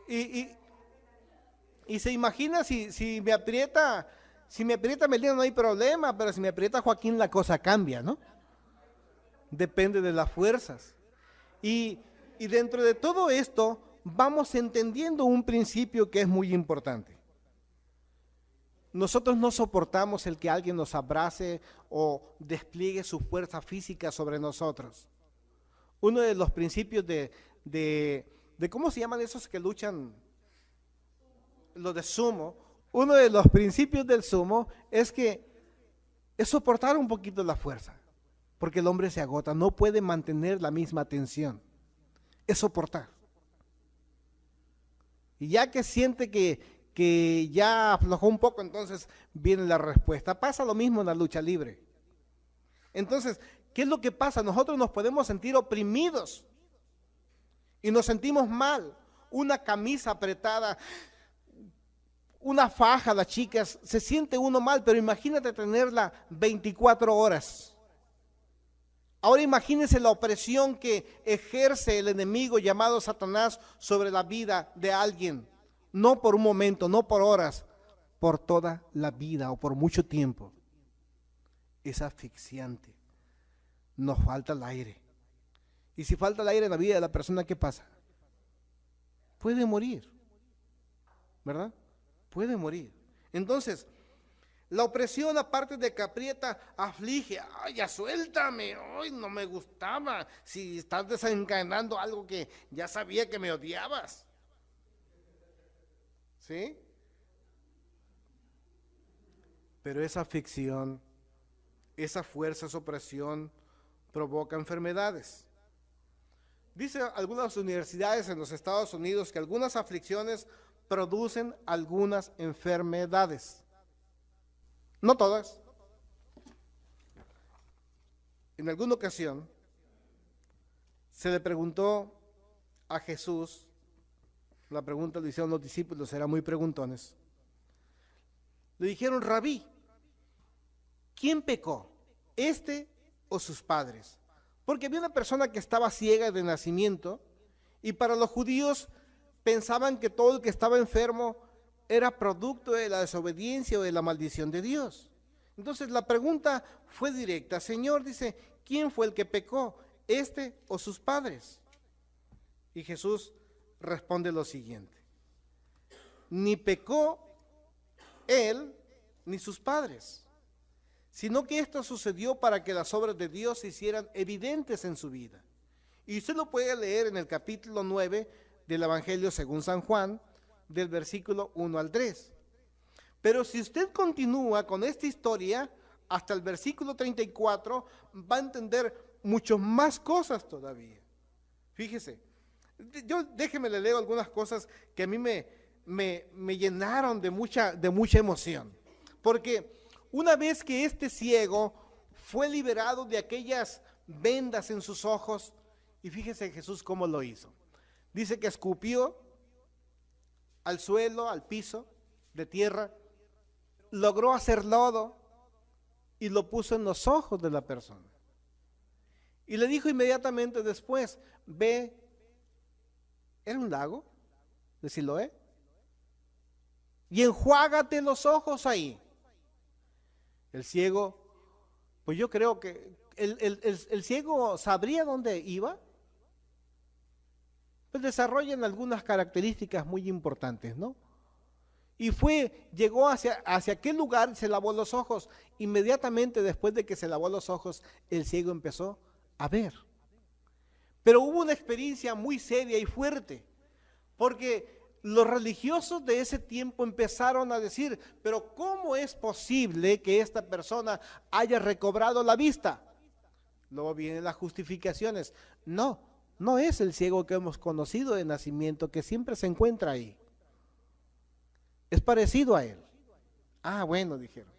Y se imagina si me aprieta Melina no hay problema, pero si me aprieta Joaquín la cosa cambia, ¿no? Depende de las fuerzas. Y dentro de todo esto vamos entendiendo un principio que es muy importante. nosotros no soportamos el que alguien nos abrace o despliegue su fuerza física sobre nosotros. Uno de los principios de ¿cómo se llaman esos que luchan? Los de sumo. Uno de los principios del sumo es soportar un poquito la fuerza, porque el hombre se agota, no puede mantener la misma tensión. Es soportar. Y ya que siente que ya aflojó un poco, entonces viene la respuesta. Pasa lo mismo en la lucha libre. Entonces, ¿qué es lo que pasa? Nosotros nos podemos sentir oprimidos y nos sentimos mal. Una camisa apretada, una faja, las chicas, se siente uno mal, pero imagínate tenerla 24 horas. Ahora imagínense la opresión que ejerce el enemigo llamado Satanás sobre la vida de alguien. No por un momento, no por horas, por toda la vida o por mucho tiempo. Es asfixiante. Nos falta el aire. Y si falta el aire en la vida de la persona, ¿qué pasa? Puede morir, ¿verdad? Puede morir. Entonces, la opresión, aparte de que aprieta, aflige. Ay, ya suéltame, ay, no me gustaba. Si estás desencadenando algo que ya sabía que me odiabas. ¿Sí? Pero esa aflicción, esa fuerza, esa opresión provoca enfermedades. Dice algunas universidades en los Estados Unidos que algunas aflicciones producen algunas enfermedades. No todas. En alguna ocasión se le preguntó a Jesús, la pregunta le hicieron los discípulos, eran muy preguntones. Le dijeron, Rabí, ¿quién pecó? ¿Este o sus padres? Porque había una persona que estaba ciega de nacimiento y para los judíos pensaban que todo el que estaba enfermo era producto de la desobediencia o de la maldición de Dios. Entonces la pregunta fue directa. Señor, dice, ¿quién fue el que pecó? ¿Este o sus padres? Y Jesús responde lo siguiente. Ni pecó él ni sus padres, sino que esto sucedió para que las obras de Dios se hicieran evidentes en su vida. Y usted lo puede leer en el capítulo 9 del Evangelio según San Juan, del versículo 1 al 3. Pero si usted continúa con esta historia hasta el versículo 34, va a entender muchas más cosas todavía. Fíjese, déjeme le leo algunas cosas que a mí me llenaron de mucha emoción. Porque una vez que este ciego fue liberado de aquellas vendas en sus ojos, y fíjese Jesús cómo lo hizo. Dice que escupió al suelo, al piso de tierra, logró hacer lodo y lo puso en los ojos de la persona. Y le dijo inmediatamente después, ve, ¿era un lago de Siloé? Y enjuágate los ojos ahí. El ciego, pues yo creo que el ciego sabría dónde iba. Pues desarrollan algunas características muy importantes, ¿no? Y llegó hacia aquel lugar, se lavó los ojos. Inmediatamente después de que se lavó los ojos, el ciego empezó a ver. Pero hubo una experiencia muy seria y fuerte, porque los religiosos de ese tiempo empezaron a decir, pero ¿cómo es posible que esta persona haya recobrado la vista? Luego vienen las justificaciones. No es el ciego que hemos conocido de nacimiento, que siempre se encuentra ahí. Es parecido a él. Ah, bueno, dijeron.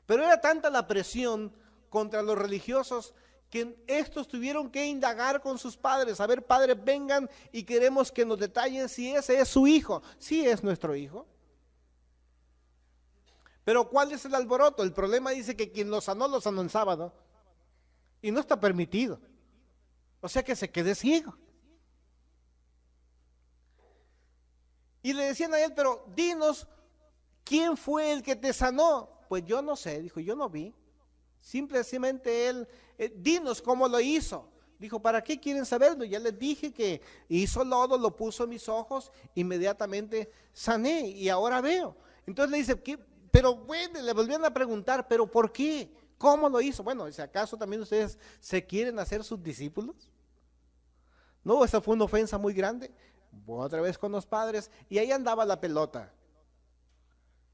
Pero era tanta la presión contra los religiosos que estos tuvieron que indagar con sus padres. A ver, padres, vengan y queremos que nos detallen si ese es su hijo. Sí es nuestro hijo. Pero ¿cuál es el alboroto? El problema dice que quien lo sanó en sábado. Y no está permitido. O sea que se quede ciego. Y le decían a él, pero dinos, ¿quién fue el que te sanó? Pues yo no sé, dijo, yo no vi. Simplemente él, dinos cómo lo hizo. Dijo, ¿para qué quieren saberlo? Ya les dije que hizo lodo, lo puso en mis ojos, inmediatamente sané y ahora veo. Entonces le dice, pero bueno, le volvían a preguntar, ¿pero por qué? ¿Cómo lo hizo? Bueno, si acaso también ustedes se quieren hacer sus discípulos. No, esa fue una ofensa muy grande. Voy otra vez con los padres y ahí andaba la pelota.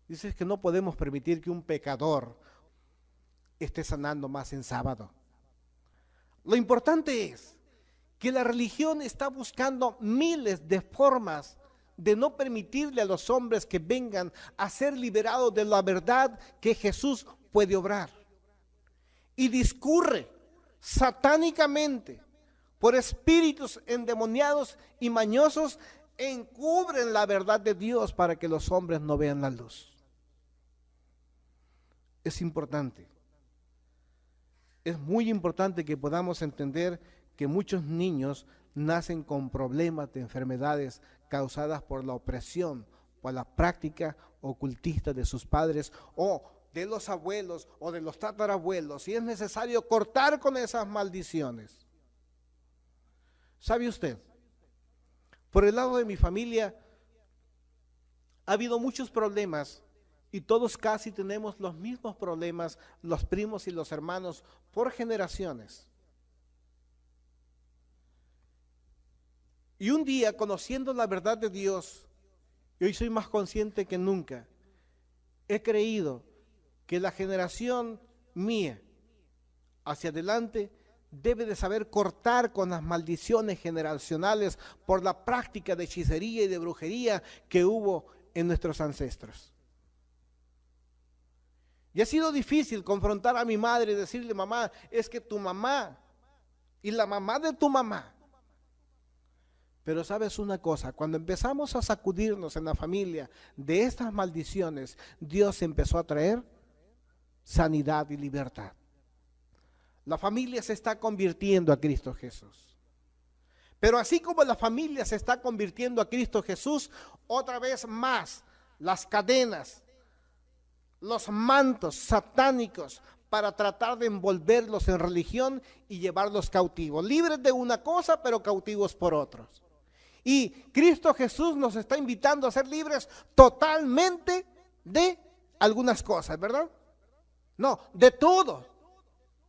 Dices que no podemos permitir que un pecador esté sanando más en sábado. Lo importante es que la religión está buscando miles de formas de no permitirle a los hombres que vengan a ser liberados de la verdad que Jesús puede obrar. Y discurre satánicamente por espíritus endemoniados y mañosos, encubren la verdad de Dios para que los hombres no vean la luz. Es importante. Es muy importante que podamos entender que muchos niños nacen con problemas de enfermedades causadas por la opresión, por la práctica ocultista de sus padres o de los abuelos o de los tatarabuelos, y es necesario cortar con esas maldiciones. ¿Sabe usted? Por el lado de mi familia ha habido muchos problemas y todos casi tenemos los mismos problemas, los primos y los hermanos, por generaciones. Y un día, conociendo la verdad de Dios, y hoy soy más consciente que nunca, he creído que la generación mía hacia adelante debe de saber cortar con las maldiciones generacionales por la práctica de hechicería y de brujería que hubo en nuestros ancestros. Y ha sido difícil confrontar a mi madre y decirle: mamá, es que tu mamá y la mamá de tu mamá. Pero sabes una cosa, cuando empezamos a sacudirnos en la familia de estas maldiciones, Dios empezó a traer sanidad y libertad. La familia se está convirtiendo a Cristo Jesús. Pero así como la familia se está convirtiendo a Cristo Jesús, otra vez más las cadenas, los mantos satánicos para tratar de envolverlos en religión y llevarlos cautivos, libres de una cosa pero cautivos por otros. Y Cristo Jesús nos está invitando a ser libres totalmente de algunas cosas, ¿verdad? No, de todo.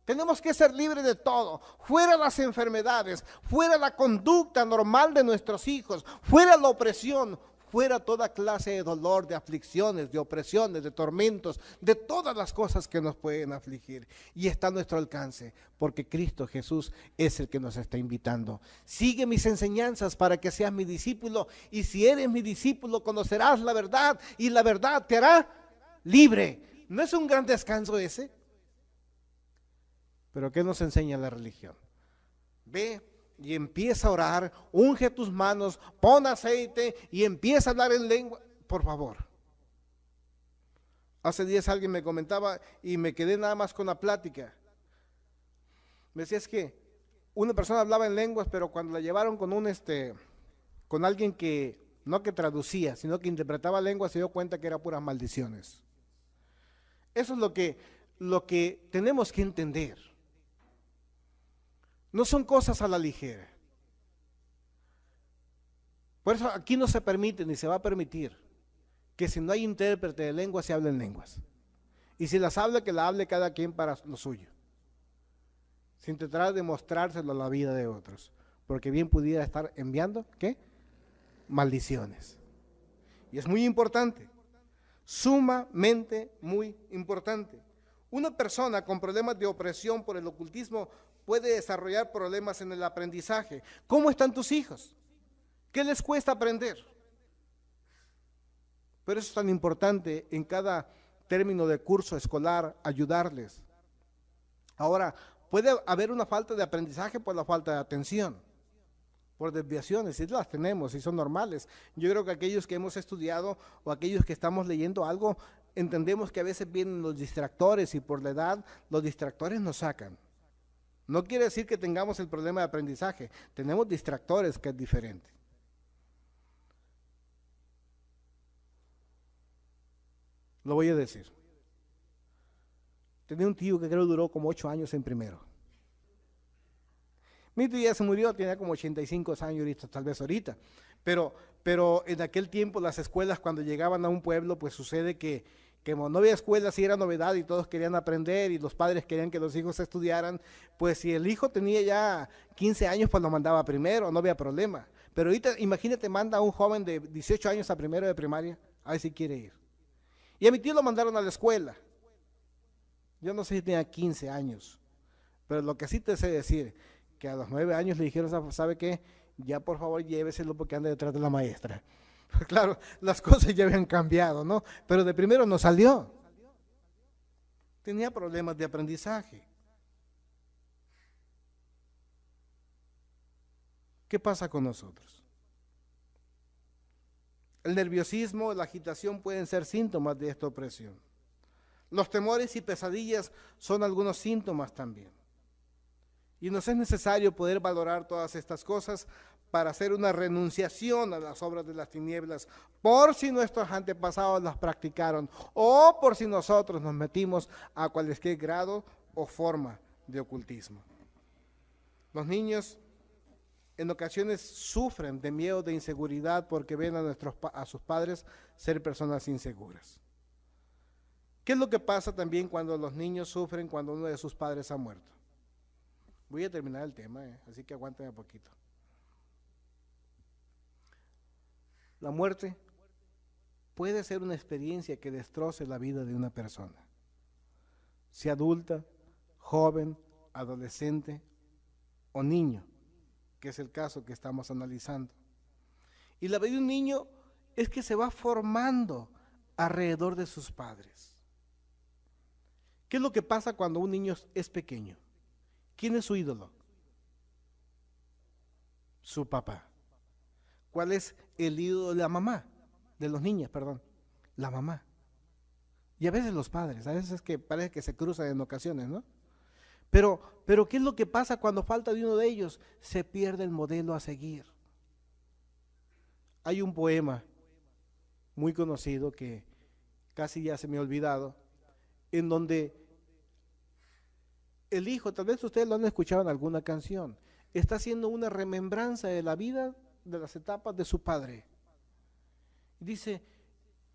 Tenemos que ser libres de todo, fuera las enfermedades, fuera la conducta normal de nuestros hijos, fuera la opresión, fuera toda clase de dolor, de aflicciones, de opresiones, de tormentos, de todas las cosas que nos pueden afligir. Y está a nuestro alcance, porque Cristo Jesús es el que nos está invitando. Sigue mis enseñanzas para que seas mi discípulo, y si eres mi discípulo conocerás la verdad, y la verdad te hará libre. ¿No es un gran descanso ese? Pero ¿qué nos enseña la religión? Ve y empieza a orar, unge tus manos, pon aceite y empieza a hablar en lengua. Por favor. Hace días alguien me comentaba y me quedé nada más con la plática. Me decía, es que una persona hablaba en lenguas, pero cuando la llevaron con con alguien que no que traducía, sino que interpretaba lenguas, se dio cuenta que eran puras maldiciones. Eso es lo que tenemos que entender. No son cosas a la ligera. Por eso aquí no se permite ni se va a permitir que si no hay intérprete de lengua se hable en lenguas. Y si las habla, que la hable cada quien para lo suyo, sin tratar de mostrárselo a la vida de otros, porque bien pudiera estar enviando, ¿qué? Maldiciones. Y es muy importante, sumamente muy importante. Una persona con problemas de opresión por el ocultismo puede desarrollar problemas en el aprendizaje. ¿Cómo están tus hijos? ¿Qué les cuesta aprender? Pero eso es tan importante en cada término de curso escolar, ayudarles. Ahora, puede haber una falta de aprendizaje por la falta de atención, por desviaciones, y las tenemos y son normales. Yo creo que aquellos que hemos estudiado o aquellos que estamos leyendo algo, entendemos que a veces vienen los distractores y por la edad los distractores nos sacan. No quiere decir que tengamos el problema de aprendizaje, tenemos distractores, que es diferente. Lo voy a decir. Tenía un tío que creo duró como 8 años en primero. Mi tío ya se murió, tenía como 85 años ahorita, tal vez ahorita. Pero en aquel tiempo las escuelas cuando llegaban a un pueblo, pues sucede que que como no había escuela, sí era novedad y todos querían aprender y los padres querían que los hijos estudiaran, pues si el hijo tenía ya 15 años, pues lo mandaba primero, no había problema. Pero ahorita, imagínate, manda a un joven de 18 años a primero de primaria, a ver si quiere ir. Y a mi tío lo mandaron a la escuela. Yo no sé si tenía 15 años, pero lo que sí te sé decir, que a los 9 años le dijeron, ¿sabe qué? Ya por favor lléveselo porque anda detrás de la maestra. Claro, las cosas ya habían cambiado, ¿no? Pero de primero no salió. Tenía problemas de aprendizaje. ¿Qué pasa con nosotros? El nerviosismo, la agitación pueden ser síntomas de esta opresión. Los temores y pesadillas son algunos síntomas también. Y nos es necesario poder valorar todas estas cosas para hacer una renunciación a las obras de las tinieblas, por si nuestros antepasados las practicaron o por si nosotros nos metimos a cualquier grado o forma de ocultismo. Los niños en ocasiones sufren de miedo, de inseguridad, porque ven a sus padres ser personas inseguras. ¿Qué es lo que pasa también cuando los niños sufren cuando uno de sus padres ha muerto? Voy a terminar el tema, así que aguántenme un poquito. La muerte puede ser una experiencia que destroce la vida de una persona, sea adulta, joven, adolescente o niño, que es el caso que estamos analizando. Y la vida de un niño es que se va formando alrededor de sus padres. ¿Qué es lo que pasa cuando un niño es pequeño? ¿Quién es su ídolo? Su papá. ¿Cuál es el ídolo de la mamá? De los niños, perdón. La mamá. Y a veces los padres, a veces que parece que se cruzan en ocasiones, ¿no? Pero ¿qué es lo que pasa cuando falta de uno de ellos? Se pierde el modelo a seguir. Hay un poema muy conocido que casi ya se me ha olvidado, en donde el hijo, tal vez ustedes lo han escuchado en alguna canción, está haciendo una remembranza de la vida, de las etapas de su padre. Dice,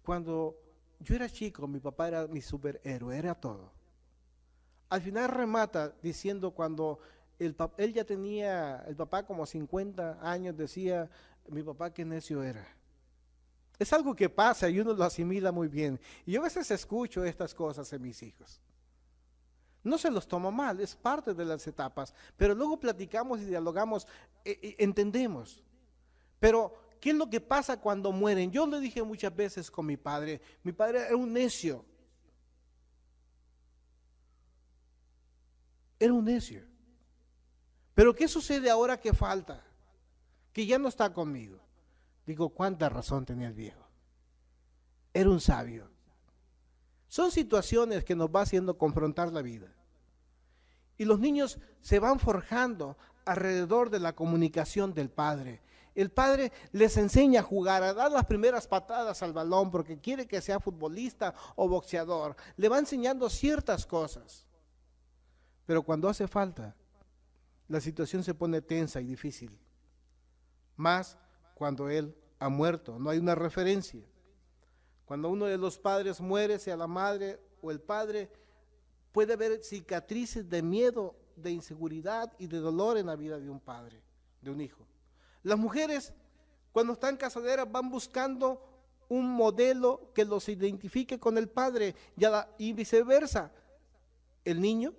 cuando yo era chico, mi papá era mi superhéroe, era todo. Al final remata diciendo cuando él ya tenía, el papá como 50 años, decía, mi papá qué necio era. Es algo que pasa y uno lo asimila muy bien. Y yo a veces escucho estas cosas en mis hijos. No se los tomo mal, es parte de las etapas, pero luego platicamos y dialogamos, entendemos. Pero, ¿qué es lo que pasa cuando mueren? Yo le dije muchas veces con mi padre era un necio. Era un necio. Pero ¿qué sucede ahora que falta? Que ya no está conmigo. Digo, ¿cuánta razón tenía el viejo? Era un sabio. Son situaciones que nos va haciendo confrontar la vida. Y los niños se van forjando alrededor de la comunicación del padre. El padre les enseña a jugar, a dar las primeras patadas al balón porque quiere que sea futbolista o boxeador. Le va enseñando ciertas cosas. Pero cuando hace falta, la situación se pone tensa y difícil. Más cuando él ha muerto, no hay una referencia. Cuando uno de los padres muere, sea la madre o el padre, puede haber cicatrices de miedo, de inseguridad y de dolor en la vida de un padre, de un hijo. Las mujeres, cuando están casaderas, van buscando un modelo que los identifique con el padre y viceversa. El niño,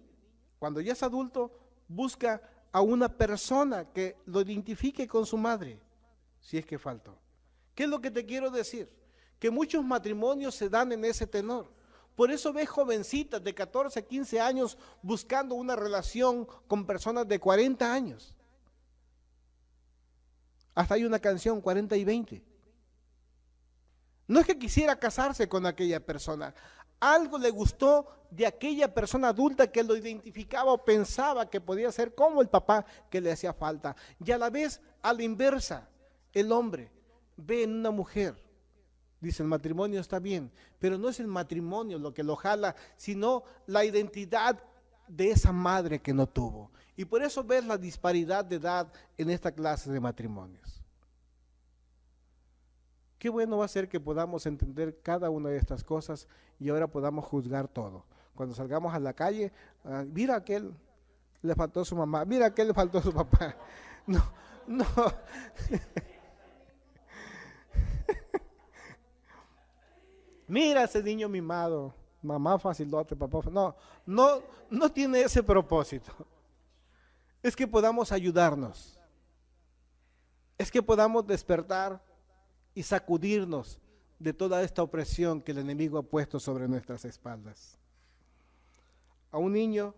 cuando ya es adulto, busca a una persona que lo identifique con su madre, si es que faltó. ¿Qué es lo que te quiero decir? Que muchos matrimonios se dan en ese tenor. Por eso ves jovencitas de 14, 15 años buscando una relación con personas de 40 años. Hasta hay una canción, 40 y 20. No es que quisiera casarse con aquella persona. Algo le gustó de aquella persona adulta que lo identificaba o pensaba que podía ser como el papá que le hacía falta. Y a la vez, a la inversa, el hombre ve en una mujer, dice el matrimonio está bien, pero no es el matrimonio lo que lo jala, sino la identidad de esa madre que no tuvo. Y por eso ves la disparidad de edad en esta clase de matrimonios. Qué bueno va a ser que podamos entender cada una de estas cosas y ahora podamos juzgar todo. Cuando salgamos a la calle, mira aquel le faltó su mamá, mira aquel le faltó su papá. No, no. Mira ese niño mimado, mamá facilote, papá. No, no tiene ese propósito. Es que podamos ayudarnos. Es que podamos despertar y sacudirnos de toda esta opresión que el enemigo ha puesto sobre nuestras espaldas. A un niño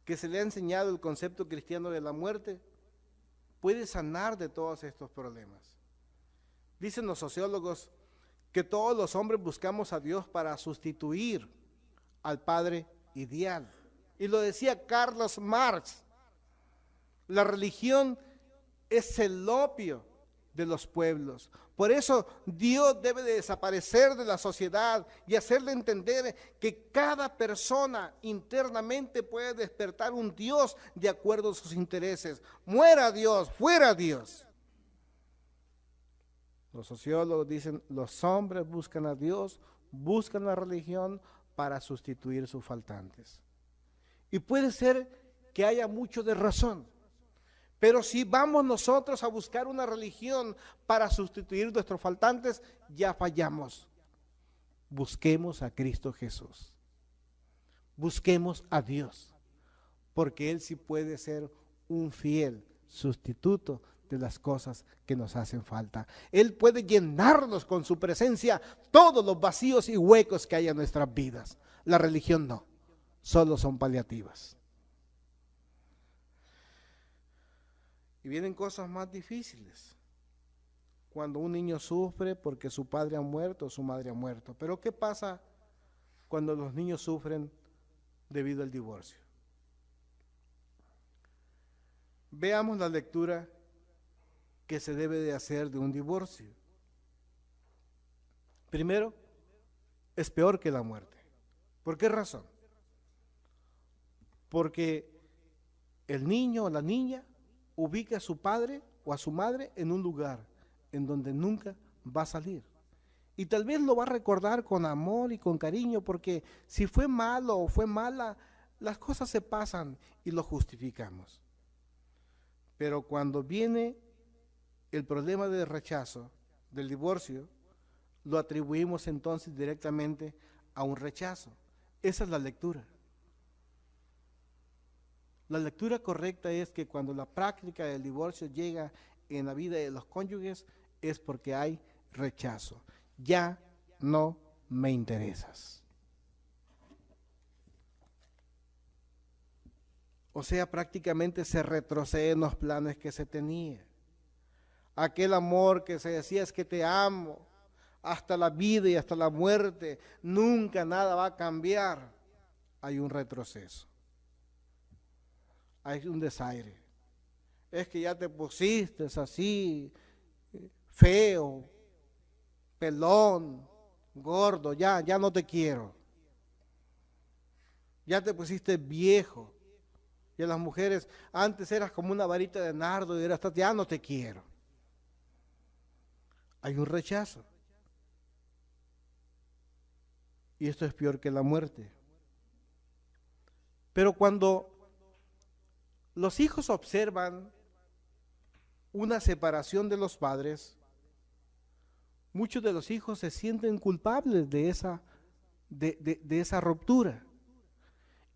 que se le ha enseñado el concepto cristiano de la muerte, puede sanar de todos estos problemas. Dicen los sociólogos que todos los hombres buscamos a Dios para sustituir al Padre ideal. Y lo decía Carlos Marx, la religión es el opio de los pueblos. Por eso Dios debe de desaparecer de la sociedad y hacerle entender que cada persona internamente puede despertar un Dios de acuerdo a sus intereses. Muera Dios, fuera Dios. Los sociólogos dicen, los hombres buscan a Dios, buscan la religión para sustituir sus faltantes. Y puede ser que haya mucho de razón. Pero si vamos nosotros a buscar una religión para sustituir nuestros faltantes, ya fallamos. Busquemos a Cristo Jesús. Busquemos a Dios, porque Él sí puede ser un fiel sustituto de las cosas que nos hacen falta. Él puede llenarnos con su presencia todos los vacíos y huecos que hay en nuestras vidas. La religión no, solo son paliativas. Y vienen cosas más difíciles. Cuando un niño sufre porque su padre ha muerto o su madre ha muerto. Pero ¿qué pasa cuando los niños sufren debido al divorcio? Veamos la lectura que se debe de hacer de un divorcio. Primero, es peor que la muerte. ¿Por qué razón? Porque el niño o la niña ubica a su padre o a su madre en un lugar en donde nunca va a salir. Y tal vez lo va a recordar con amor y con cariño, porque si fue malo o fue mala, las cosas se pasan y lo justificamos. Pero cuando viene el problema del rechazo, del divorcio, lo atribuimos entonces directamente a un rechazo. Esa es la lectura. La lectura correcta es que cuando la práctica del divorcio llega en la vida de los cónyuges es porque hay rechazo. Ya no me interesas. O sea, prácticamente se retroceden los planes que se tenía. Aquel amor que se decía es que te amo hasta la vida y hasta la muerte, nunca nada va a cambiar. Hay un retroceso. Hay un desaire. Es que ya te pusiste así, feo, pelón, gordo, ya no te quiero. Ya te pusiste viejo. Y a las mujeres, antes eras como una varita de nardo y ya no te quiero. Hay un rechazo. Y esto es peor que la muerte. Pero cuando los hijos observan una separación de los padres, muchos de los hijos se sienten culpables de esa ruptura.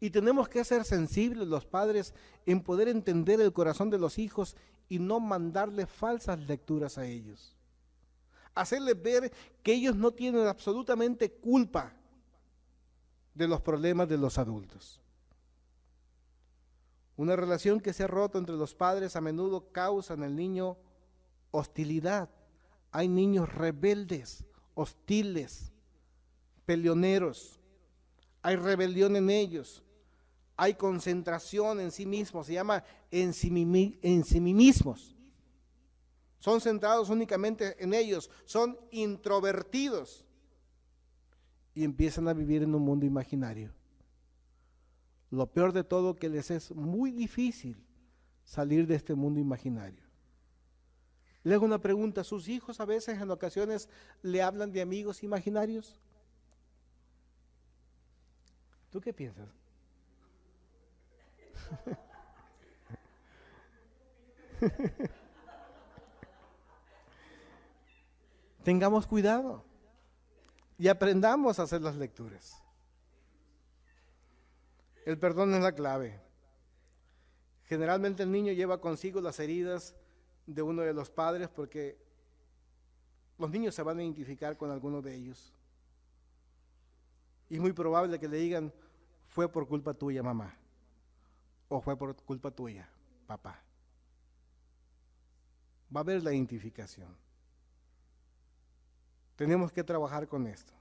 Y tenemos que ser sensibles los padres en poder entender el corazón de los hijos y no mandarles falsas lecturas a ellos. Hacerles ver que ellos no tienen absolutamente culpa de los problemas de los adultos. Una relación que se ha roto entre los padres a menudo causa en el niño hostilidad. Hay niños rebeldes, hostiles, peleoneros. Hay rebelión en ellos. Hay concentración en sí mismos. Se llama ensimimismos. Son centrados únicamente en ellos. Son introvertidos. Y empiezan a vivir en un mundo imaginario. Lo peor de todo, que les es muy difícil salir de este mundo imaginario. Le hago una pregunta, ¿sus hijos a veces en ocasiones le hablan de amigos imaginarios? ¿Tú qué piensas? Tengamos cuidado y aprendamos a hacer las lecturas. El perdón es la clave. Generalmente el niño lleva consigo las heridas de uno de los padres porque los niños se van a identificar con alguno de ellos. Y es muy probable que le digan, fue por culpa tuya, mamá, o fue por culpa tuya, papá. Va a haber la identificación. Tenemos que trabajar con esto.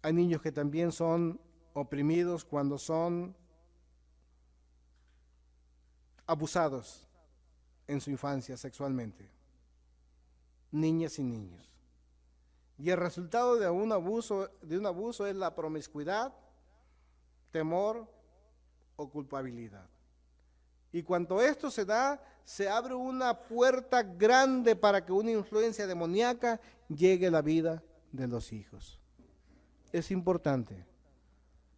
Hay niños que también son oprimidos cuando son abusados en su infancia sexualmente. Niñas y niños. Y el resultado de un abuso es la promiscuidad, temor o culpabilidad. Y cuando esto se da, se abre una puerta grande para que una influencia demoníaca llegue a la vida de los hijos. Es importante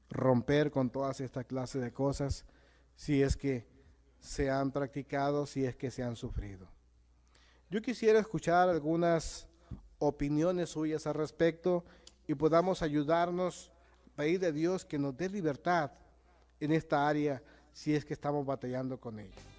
romper con todas estas clases de cosas si es que se han practicado, si es que se han sufrido. Yo quisiera escuchar algunas opiniones suyas al respecto y podamos ayudarnos a pedir de Dios que nos dé libertad en esta área si es que estamos batallando con ella.